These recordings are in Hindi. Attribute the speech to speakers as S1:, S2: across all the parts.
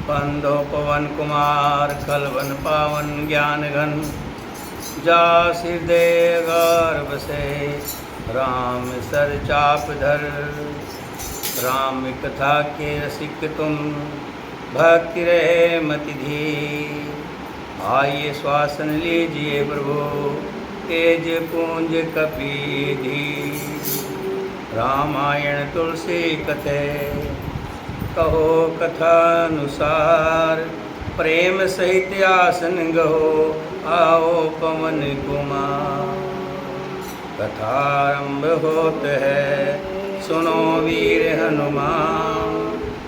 S1: बंधो पवन कुमार खलवन पावन ज्ञान घन जा हृदय गर्भ से राम सर चाप धर। राम कथा के रसिक तुम भक्ति रहे मति धीर। आइए श्वासन लीजिए प्रभु तेज पूंज कपीधी। रामायण तुलसी कथे कहो कथानुसार। प्रेम सहित आसन गहो आओ पवन कुमार। कथारंभ होत है सुनो वीर हनुमान।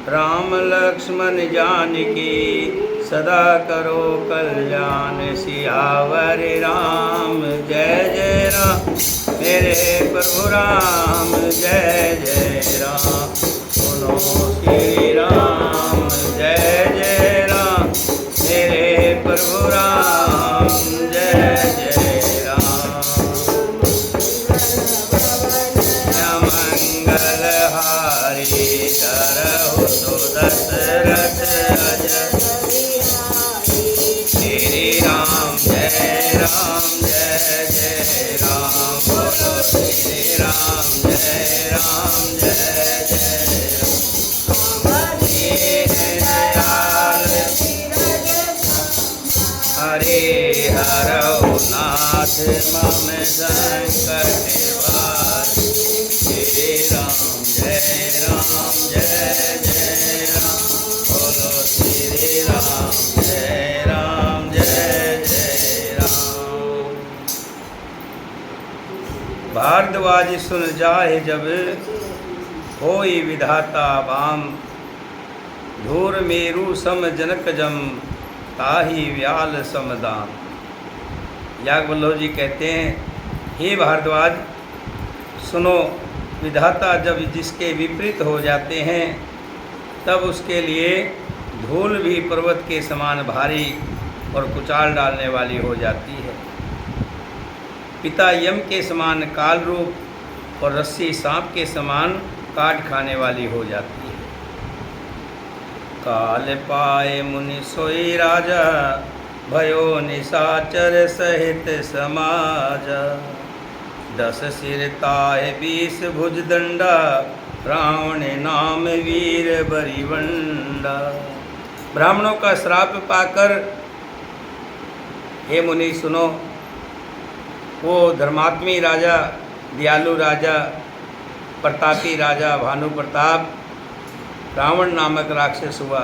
S1: राम लक्ष्मण जानकी सदा करो कल्याण। सियावर राम जय जय राम मेरे प्रभु राम जय जय राम। सुनो श्री राम जय जय राम मेरे प्रभु राम जय जय राम। मंगल हारी तरहु सुदशरथ अजय। श्री राम जय जय राम बोलो श्री राम जय जय राम। हरे हरौ नाथ मम संकट निवार। श्री राम जय राम बोलो श्री राम जय राम। भारद्वाज सुन जाहे जब होई विधाता वाम। धूर मेरु सम जनक जम ताही व्याल समदान। याज्ञवल्क्य जी कहते हैं हे भारद्वाज सुनो, विधाता जब जिसके विपरीत हो जाते हैं तब उसके लिए धूल भी पर्वत के समान भारी और कुचाल डालने वाली हो जाती है। पिता यम के समान काल रूप और रस्सी सांप के समान काट खाने वाली हो जाती है। काल पाए मुनि सोई राजा भयो निशाचर सहित समाज। 10 सिर ताहे 20 भुज दंडा रावण नाम वीर बरिवंडा। ब्राह्मणों का श्राप पाकर हे मुनि सुनो, वो धर्मात्मी राजा, दयालु राजा, प्रतापी राजा भानु प्रताप रावण नामक राक्षस हुआ।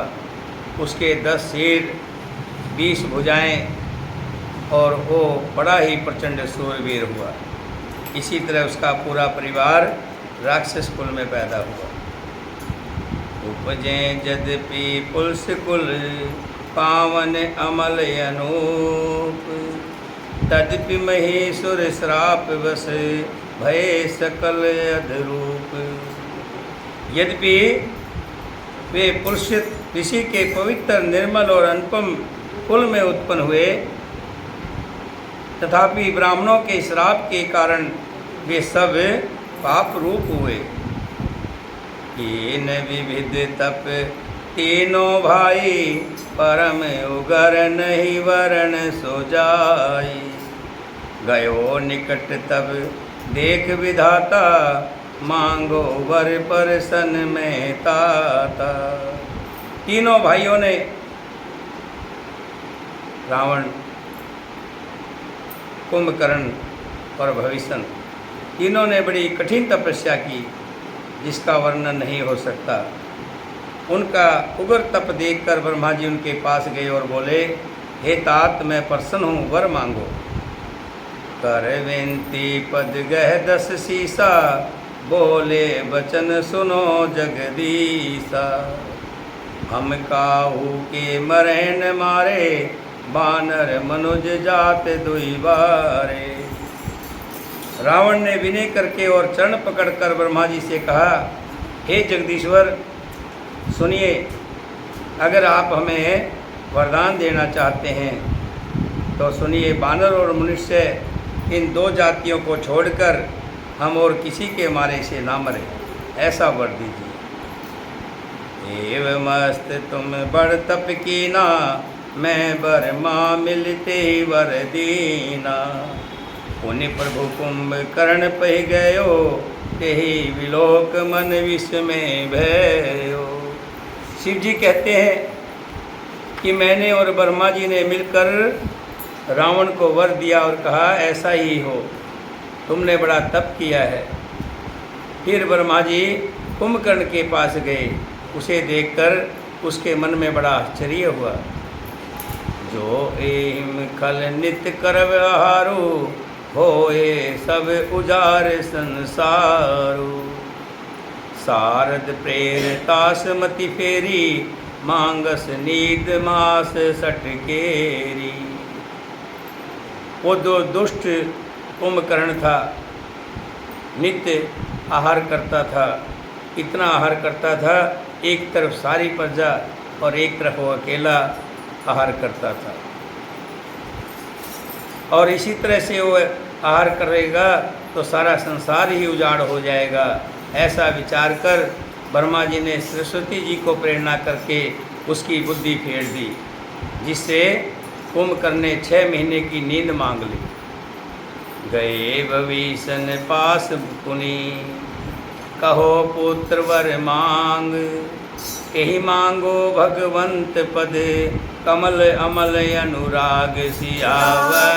S1: उसके 10 सिर 20 भुजाएं और वो बड़ा ही प्रचंड सूरवीर हुआ। इसी तरह उसका पूरा परिवार राक्षस कुल में पैदा हुआ। उपजे यद्यपि पुलस कुल पावन अमल अनूप। तद्यपि महेश्वर श्राप बस भय सकल अधरूप। यद्यपि वे पुरुष ऋषि के पवित्र निर्मल और अनुपम कुल में उत्पन्न हुए, तथापि ब्राह्मणों के श्राप के कारण वे सब पाप रूप हुए। कीन विविध तप तीनों भाई परम उगर नहीं वरण सो जाई। गयो निकट तब देख विधाता मांगो वर पर सन में ताता। तीनों भाइयों ने रावण, कुंभकर्ण और भविष्य तीनों ने बड़ी कठिन तपस्या की जिसका वर्णन नहीं हो सकता। उनका उग्र तप देखकर ब्रह्मा जी उनके पास गए और बोले, हे तात मैं प्रसन्न हूँ, वर मांगो। कर विनती पद गह 10 शीसा बोले बचन सुनो जगदीसा। हम काहू के मरे न मारे बानर मनुज जात दुई बारे। रावण ने विनय करके और चरण पकड़कर ब्रह्मा जी से कहा, हे जगदीश्वर सुनिए, अगर आप हमें वरदान देना चाहते हैं तो सुनिए, बानर और मनुष्य इन 2 जातियों को छोड़कर हम और किसी के मारे से ना मरे, ऐसा वर दीजिए। एव मस्त तुम बड़ तप कीना, मैं बरमा मिलते वर दीना। पुनि प्रभु कुंभकर्ण पहि गयो, तेहि विलोक मन विस्मय भयो। शिव जी कहते हैं कि मैंने और ब्रह्मा जी ने मिलकर रावण को वर दिया और कहा ऐसा ही हो, तुमने बड़ा तप किया है। फिर ब्रह्मा जी कुंभकर्ण के पास गए, उसे देखकर उसके मन में बड़ा आश्चर्य हुआ। जो एहिम खल नित्य करव आहारो, होए सब उजार संसारो। सारद प्रेरतास मति फेरी, मांगस नीद मास सटकेरी। वो जो दुष्ट कुंभकर्ण था, नित्य आहार करता था, इतना आहार करता था, एक तरफ सारी प्रजा और एक तरफ वो अकेला आहार करता था। और इसी तरह से वो आहार करेगा तो सारा संसार ही उजाड़ हो जाएगा। ऐसा विचार कर ब्रह्मा जी ने सरस्वती जी को प्रेरणा करके उसकी बुद्धि फेर दी, जिससे कुंभकर्ण ने 6 महीने की नींद मांग ली। गए भविष्य पास पुनि, कहो पुत्र वर मांग। यही मांगो भगवंत पद, कमल अमल अनुराग सियावर।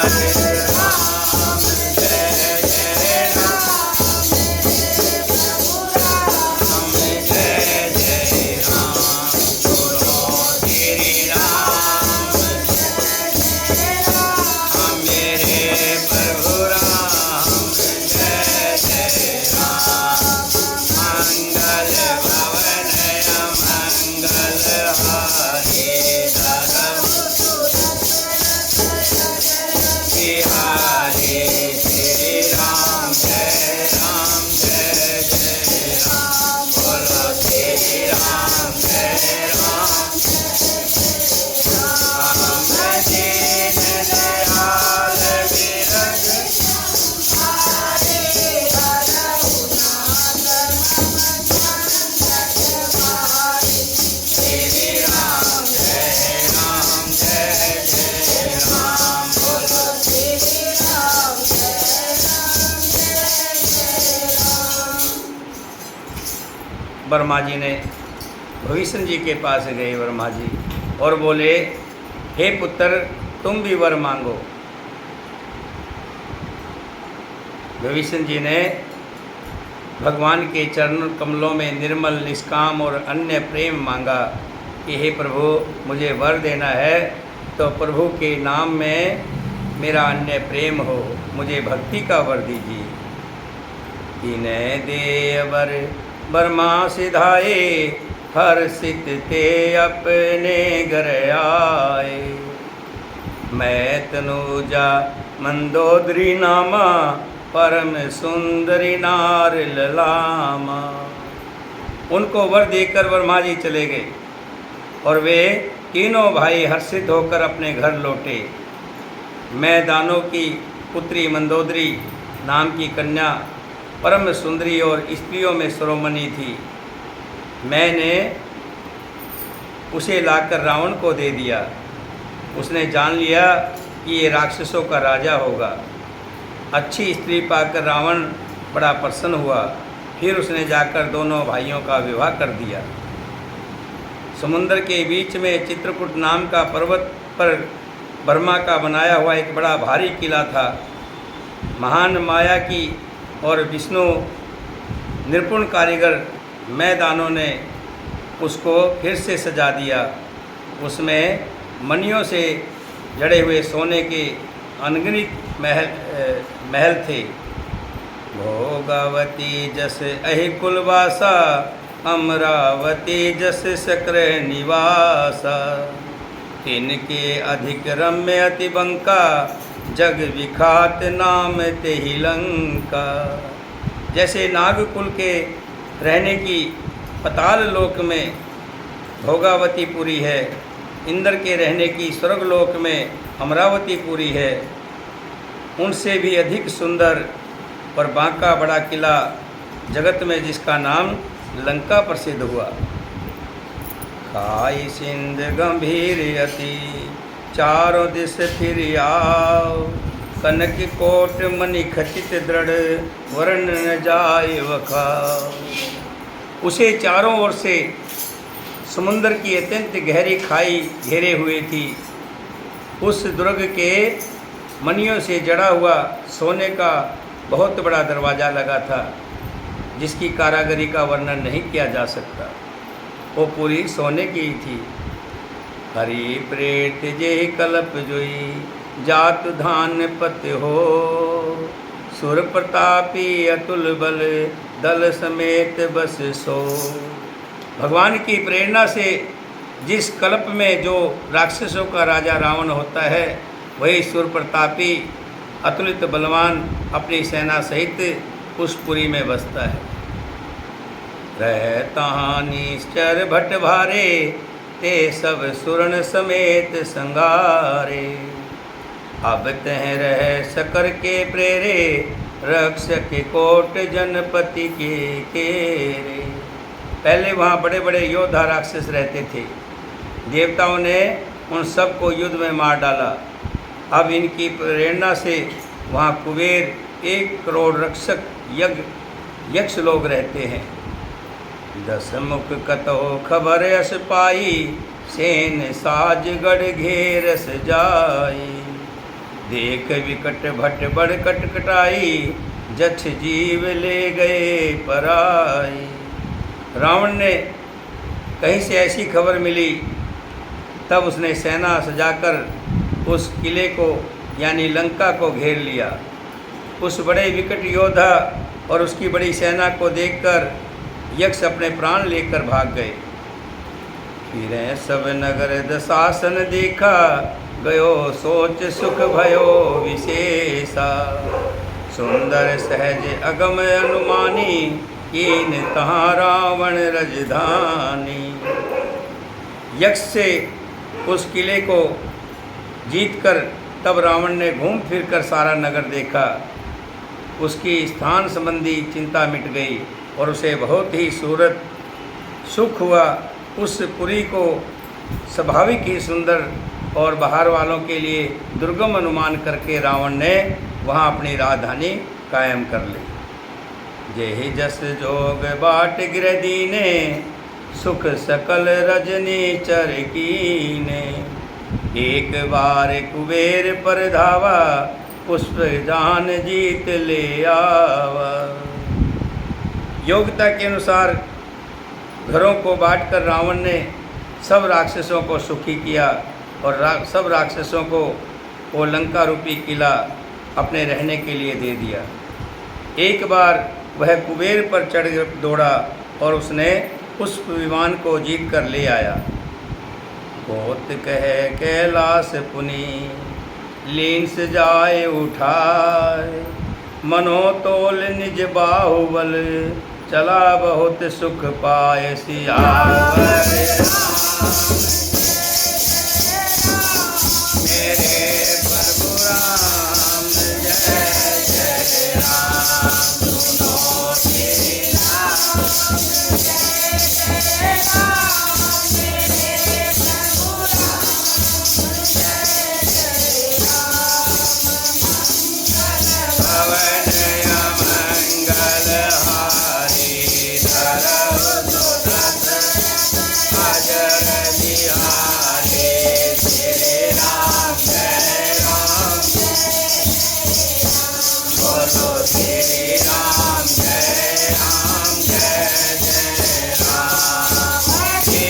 S1: ब्रह्मा जी ने भविष्य जी के पास गए ब्रह्मा जी और बोले, हे पुत्र तुम भी वर मांगो। भविष्य जी ने भगवान के चरण कमलों में निर्मल निष्काम और अन्य प्रेम मांगा कि हे प्रभु मुझे वर देना है तो प्रभु के नाम में मेरा अन्य प्रेम हो, मुझे भक्ति का वर दीजिए। तिन्ह दे वर ब्रह्मा सिधाए, हर्षित ते अपने घर आए। मैं तनुजा मंदोदरी नामा, परम सुंदरी नार ललामा। उनको वर देकर ब्रह्मा जी चले गए और वे तीनों भाई हर्षित होकर अपने घर लौटे। मैं दानों की पुत्री मंदोदरी नाम की कन्या परम सुंदरी और स्त्रियों में शिरोमणि थी। मैंने उसे लाकर रावण को दे दिया। उसने जान लिया कि ये राक्षसों का राजा होगा। अच्छी स्त्री पाकर रावण बड़ा प्रसन्न हुआ। फिर उसने जाकर दोनों भाइयों का विवाह कर दिया। समुद्र के बीच में चित्रकूट नाम का पर्वत पर ब्रह्मा का बनाया हुआ एक बड़ा भारी किला था। महान माया की और विष्णु निपुण कारीगर मैदानों ने उसको फिर से सजा दिया। उसमें मणियों से जड़े हुए सोने के अनगिनत महल थे। भोगावती जस अहि कुलवासा, अमरावती जस शक्र निवासा। तिनके अधिक रम्य अति बंका, जग विख्यात नाम तेहि लंका। जैसे नागकुल के रहने की पताल लोक में भोगावतीपुरी है, इंद्र के रहने की स्वर्गलोक में अमरावतीपुरी है, उनसे भी अधिक सुंदर और बांका बड़ा किला जगत में जिसका नाम लंका प्रसिद्ध हुआ। खाई सिंध गंभीर अति, चारों दिस फिर आओ। कनक कोट मणि खचित दृढ़, वर्ण न जाय वखाओ। उसे चारों ओर से समुद्र की अत्यंत गहरी खाई घेरे हुए थी। उस दुर्ग के मणियों से जड़ा हुआ सोने का बहुत बड़ा दरवाज़ा लगा था, जिसकी कारागरी का वर्णन नहीं किया जा सकता। वो पूरी सोने की थी। हरि प्रेत जे कल्प जोई, जात धान पत हो। सुर प्रतापी अतुल बल, दल समेत बस सो। भगवान की प्रेरणा से जिस कल्प में जो राक्षसों का राजा रावण होता है, वही सुर प्रतापी अतुलित बलवान अपनी सेना सहित उस पुरी में बसता है। रहता निश्चर भट्ट भारे, ते सब सुरण समेत संगारे। अब तह रह सकर के प्रेरे, रक्षक कोट जनपति के केरे। पहले वहाँ बड़े बड़े योद्धा राक्षस रहते थे। देवताओं ने उन सबको युद्ध में मार डाला। अब इनकी प्रेरणा से वहाँ कुबेर 1 करोड़ रक्षक यक्ष लोग रहते हैं। 10 मुख कतो खबर यश पाई, सेन साज गढ़ घेरस जाई। देख विकट भट्ट बड़ कटकटाई, जछ जीव ले गए पराई। रावण ने कहीं से ऐसी खबर मिली, तब उसने सेना सजाकर उस किले को यानी लंका को घेर लिया। उस बड़े विकट योद्धा और उसकी बड़ी सेना को देखकर यक्ष अपने प्राण लेकर भाग गए। फिर सब नगर दशासन देखा, गयो सोच सुख भयो विशेषा। सुंदर सहज अगम अनुमानी, कीन तहाँ रावण रजधानी। यक्ष से उस किले को जीतकर तब रावण ने घूम फिर कर सारा नगर देखा। उसकी स्थान संबंधी चिंता मिट गई और उसे बहुत ही सूरत सुख हुआ। उस पुरी को स्वाभाविक ही सुंदर और बाहर वालों के लिए दुर्गम अनुमान करके रावण ने वहाँ अपनी राजधानी कायम कर ली। जेहि जस जोग बाट गिर दीने, सुख सकल रजनी चर कीने। एक बार कुबेर पर धावा, पुष्प जान जीत ले आवा। योग्यता के अनुसार घरों को बांटकर रावण ने सब राक्षसों को सुखी किया और सब राक्षसों को वो लंका रूपी किला अपने रहने के लिए दे दिया। एक बार वह कुबेर पर चढ़ दौड़ा और उसने पुष्प विमान को जीत कर ले आया। कोत कहे कैलाश पुनि, लीन से जाए उठाए। मनोतोल निज बाहुबल, चला बहुत सुख पाए सियावर। मेरे प्रभु राम जय जय राम, सुनो श्री राम जय जय राम। मेरे प्रभु राम जय जय राम, भवन मंगल हारी धरव सुदत, अजर बिहारी श्री राम जय राम। बोलो श्री राम जय राम जय जय राम। जय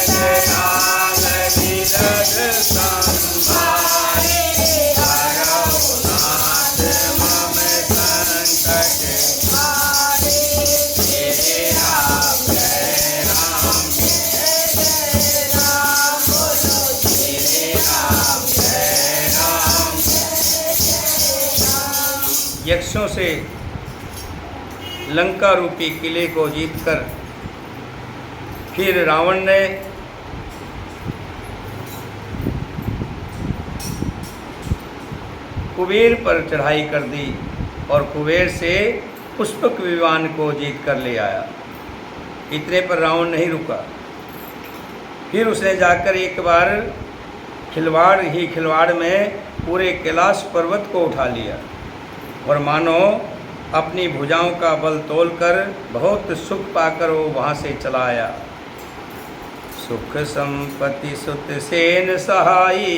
S1: जय राम विरद संभारे, हरौ नाथ मम संकट हारे। श्री राम जय राम जय राम। बोलो श्री राम जय राम। यक्षों से लंका रूपी किले को जीतकर फिर रावण ने कुबेर पर चढ़ाई कर दी और कुबेर से पुष्पक विमान को जीत कर ले आया। इतने पर रावण नहीं रुका। फिर उसने जाकर एक बार खिलवाड़ में पूरे कैलाश पर्वत को उठा लिया और मानो अपनी भुजाओं का बल तोलकर बहुत सुख पाकर वो वहाँ से चला आया। सुख संपत्ति सुत सेन सहाई,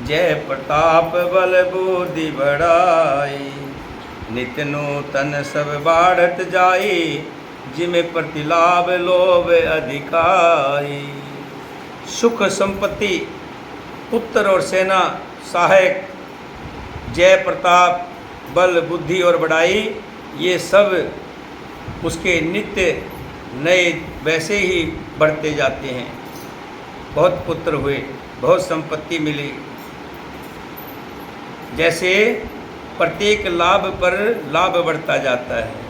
S1: जय प्रताप बल बुद्धि बढ़ाई। नित्य नूतन सब बाढ़त जाई, जिमे प्रतिलाभ लोभ अधिकाई। सुख संपत्ति, पुत्र और सेना, सहायक, जय प्रताप, बल बुद्धि और बढ़ाई, ये सब उसके नित्य नए वैसे ही बढ़ते जाते हैं। बहुत पुत्र हुए, बहुत संपत्ति मिली, जैसे प्रत्येक लाभ पर लाभ बढ़ता जाता है।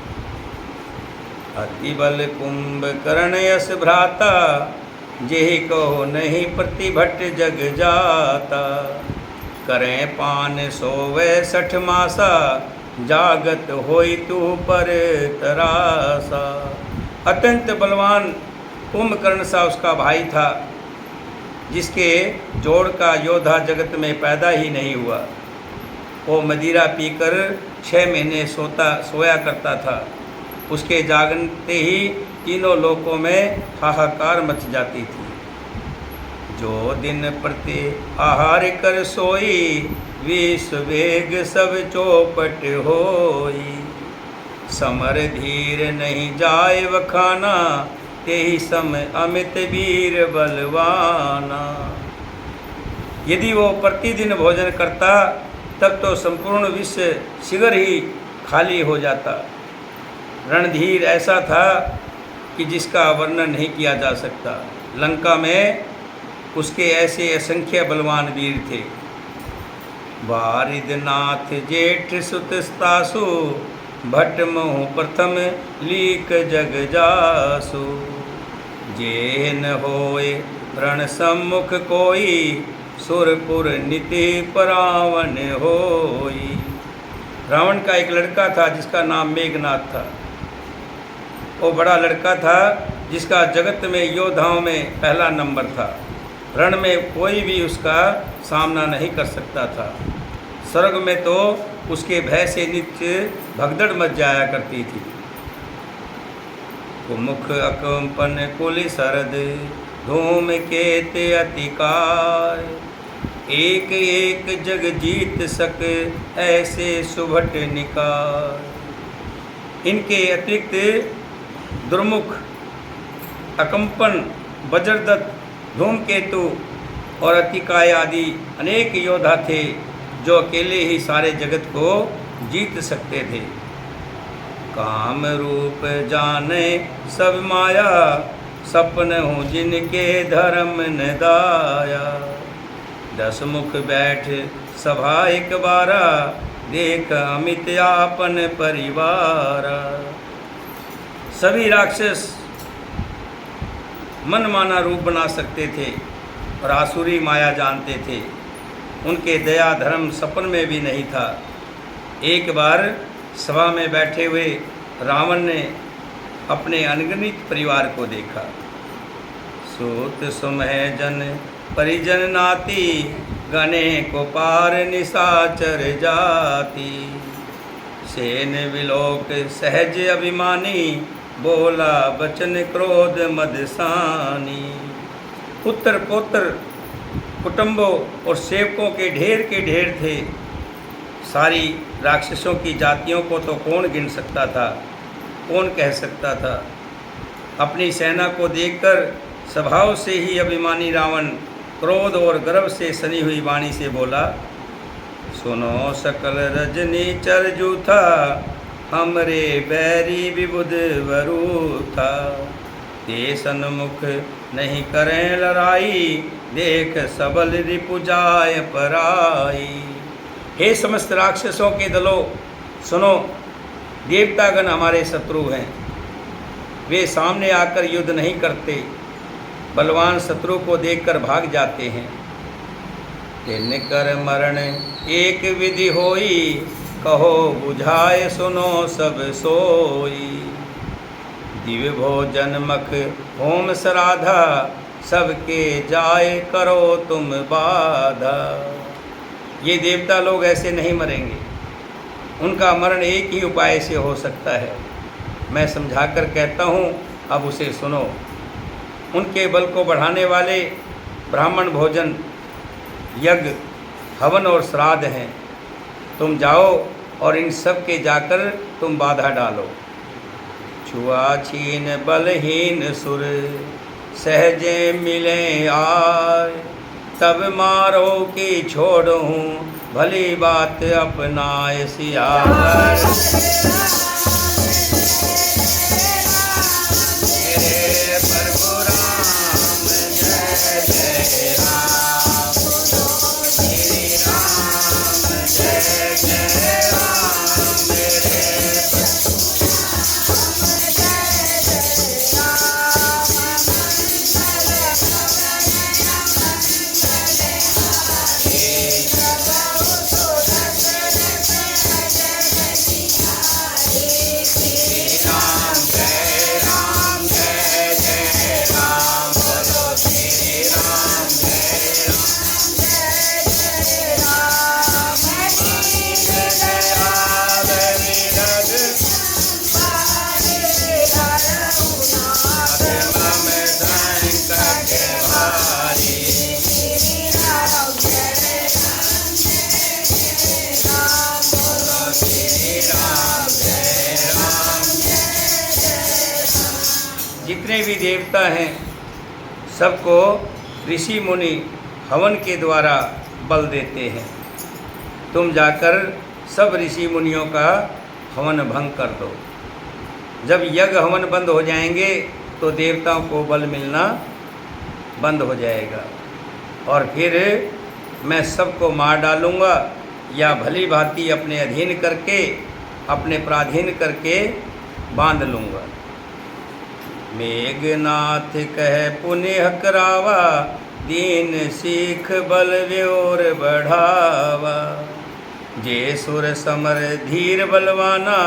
S1: अति बल कुंभकर्ण यश भ्राता, जेहि कहो नहीं प्रतिभट जग जाता। करें पान सोवे 60 मासा, जागत होई तू पर तरासा। अत्यंत बलवान कुंभकर्ण सा उसका भाई था, जिसके जोड़ का योद्धा जगत में पैदा ही नहीं हुआ। वो मदिरा पीकर 6 महीने सोया करता था। उसके जागते ही तीनों लोकों में हाहाकार मच जाती थी। जो दिन प्रति आहार कर सोई, विष वेग सब चौपट होई। समर धीर नहीं जाए वखाना, तेहि सम अमित वीर बलवाना। यदि वो प्रतिदिन भोजन करता तब तो संपूर्ण विश्व शीघ्र ही खाली हो जाता। रणधीर ऐसा था कि जिसका वर्णन नहीं किया जा सकता। लंका में उसके ऐसे असंख्य बलवान वीर थे। वारिदनाथ जेठ सुतस्तासु, भट्ट मोह प्रथम लीक जग जासु। जेन होए रण सम्मुख कोई, सुरपुर नीति परावन होई। रावण का एक लड़का था जिसका नाम मेघनाथ था। वो बड़ा लड़का था जिसका जगत में योद्धाओं में पहला नंबर था। रण में कोई भी उसका सामना नहीं कर सकता था। स्वर्ग में तो उसके भय से नित्य भगदड़ मच जाया करती थी। मुख अकंपन कुल सरद, धूम केत अतिकार। एक एक जग जीत सक, ऐसे सुभट निकार। इनके अतिरिक्त दुर्मुख, अकंपन, वज्रदत्त, धूमकेतु और अतिकाय आदि अनेक योद्धा थे जो अकेले ही सारे जगत को जीत सकते थे। काम रूप जाने सब माया, सपन हूँ जिनके धर्म न दाया। 10 मुख बैठ सभा एक बारा, देख अमित आपन परिवारा। सभी राक्षस मनमाना रूप बना सकते थे और आसुरी माया जानते थे। उनके दया धर्म सपन में भी नहीं था। एक बार सभा में बैठे हुए रावण ने अपने अनगिनत परिवार को देखा। सूत सुमह जन परिजन नाती, गणे को पार निशाचर जाति। सेन विलोक सहज अभिमानी, बोला बचन क्रोध मदसानी। पुत्र पौत्र कुटुंबों और सेवकों के ढेर थे। सारी राक्षसों की जातियों को तो कौन गिन सकता था, कौन कह सकता था। अपनी सेना को देखकर स्वभाव से ही अभिमानी रावण क्रोध और गर्व से सनी हुई वाणी से बोला, सुनो सकल रजनी चर जूथा, हमरे बैरी विबुध वरू था। ते सन्मुख नहीं करें लड़ाई, देख सबल रिपुजाय पराई। हे समस्त राक्षसों के दलों, सुनो, देवतागण हमारे शत्रु हैं। वे सामने आकर युद्ध नहीं करते, बलवान शत्रु को देखकर भाग जाते हैं। तिन कर मरण एक विधि होई, कहो बुझाए सुनो सब सोई। दिव्य भोजन मख होम सराधा, सबके जाए करो तुम बाधा। ये देवता लोग ऐसे नहीं मरेंगे, उनका मरण एक ही उपाय से हो सकता है। मैं समझाकर कहता हूँ, अब उसे सुनो। उनके बल को बढ़ाने वाले ब्राह्मण भोजन, यज्ञ, हवन और श्राद्ध हैं। तुम जाओ और इन सब के जाकर तुम बाधा डालो। छुआछीन बलहीन सुर सहजे मिले आय, तब मारो कि छोड़ूं भली बात अपनाए सियावर। मेरे प्रभु राम जय जय राम, श्री राम जय जय राम, मेरे जितने भी देवता हैं सबको ऋषि मुनि हवन के द्वारा बल देते हैं। तुम जाकर सब ऋषि मुनियों का हवन भंग कर दो। जब यज्ञ हवन बंद हो जाएंगे तो देवताओं को बल मिलना बंद हो जाएगा और फिर मैं सबको मार डालूँगा या भली भांति अपने अधीन करके, अपने पराधीन करके बांध लूँगा। मेघनाथ कह पुण्य करावा, दीन सीख बल व्योर बढ़ावा। जे सुर समर धीर बलवाना,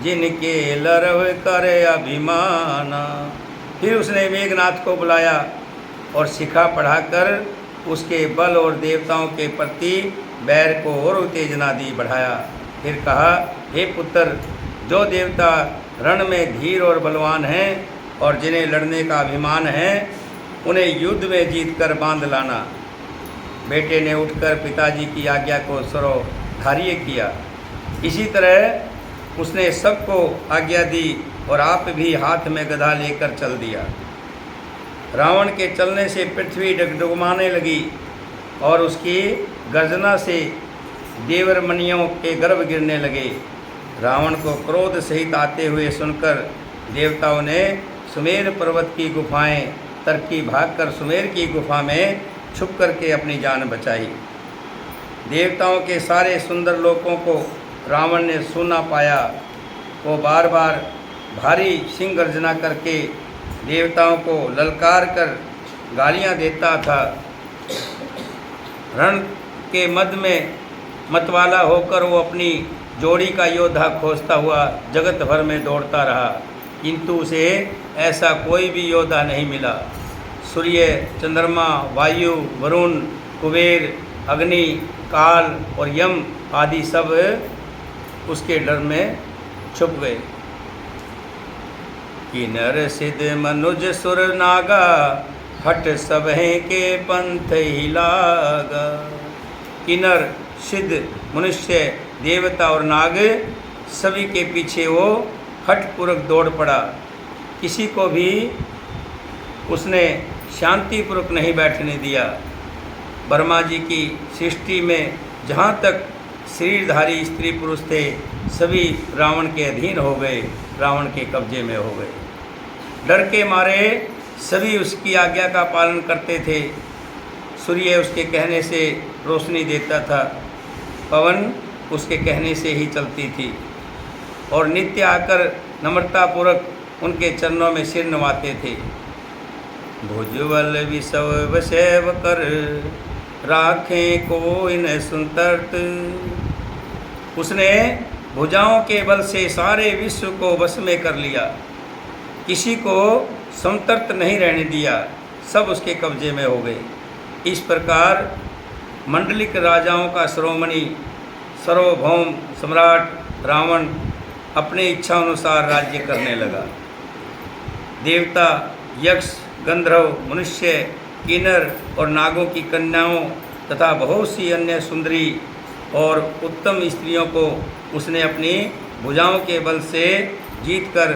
S1: जिनके लरव करे अभिमाना। फिर उसने मेघनाथ को बुलाया और शिखा पढ़ाकर उसके बल और देवताओं के प्रति बैर को और उत्तेजना दी, बढ़ाया। फिर कहा, हे पुत्र, जो देवता रण में धीर और बलवान हैं और जिन्हें लड़ने का अभिमान है, उन्हें युद्ध में जीतकर बांध लाना। बेटे ने उठकर पिताजी की आज्ञा को सर्वधार्य किया। इसी तरह उसने सबको आज्ञा दी और आप भी हाथ में गदा लेकर चल दिया। रावण के चलने से पृथ्वी डगडगमाने लगी और उसकी गर्जना से देवरमणियों के गर्भ गिरने लगे। रावण को क्रोध सहित आते हुए सुनकर देवताओं ने सुमेर पर्वत की गुफाएं तरकी भागकर सुमेर की गुफा में छुप करके अपनी जान बचाई। देवताओं के सारे सुंदर लोकों को रावण ने सुना पाया। वो बार बार भारी सिंह गर्जना करके देवताओं को ललकार कर गालियां देता था। रण के मध्य में मतवाला होकर वो अपनी जोड़ी का योद्धा खोजता हुआ जगत भर में दौड़ता रहा, किंतु उसे ऐसा कोई भी योद्धा नहीं मिला। सूर्य, चंद्रमा, वायु, वरुण, कुबेर, अग्नि, काल और यम आदि सब उसके डर में छुप गए। किन्नर सिद्ध मनुज सुर नागा, हट सबहें के पंथ ही लागा। किन्नर, सिद्ध, मनुष्य, देवता और नाग सभी के पीछे वो हठपूर्वक दौड़ पड़ा। किसी को भी उसने शांतिपूर्वक नहीं बैठने दिया। ब्रह्मा जी की सृष्टि में जहाँ तक शरीरधारी स्त्री पुरुष थे, सभी रावण के अधीन हो गए, रावण के कब्जे में हो गए। डर के मारे सभी उसकी आज्ञा का पालन करते थे। सूर्य उसके कहने से रोशनी देता था, पवन उसके कहने से ही चलती थी और नित्य आकर नम्रतापूर्वक उनके चरणों में सिर नवाते थे। भुजबल विषव वशैव कर, राखें कोई न सुनतर्त। उसने भुजाओं के बल से सारे विश्व को वश में कर लिया, किसी को संतर्त नहीं रहने दिया। सब उसके कब्जे में हो गए। इस प्रकार मंडलिक राजाओं का शिरोमणि सार्वभौम सम्राट रावण अपने इच्छा अनुसार राज्य करने लगा। देवता, यक्ष, गंधर्व, मनुष्य, किन्नर और नागों की कन्याओं तथा बहुत सी अन्य सुंदरी और उत्तम स्त्रियों को उसने अपनी भुजाओं के बल से जीतकर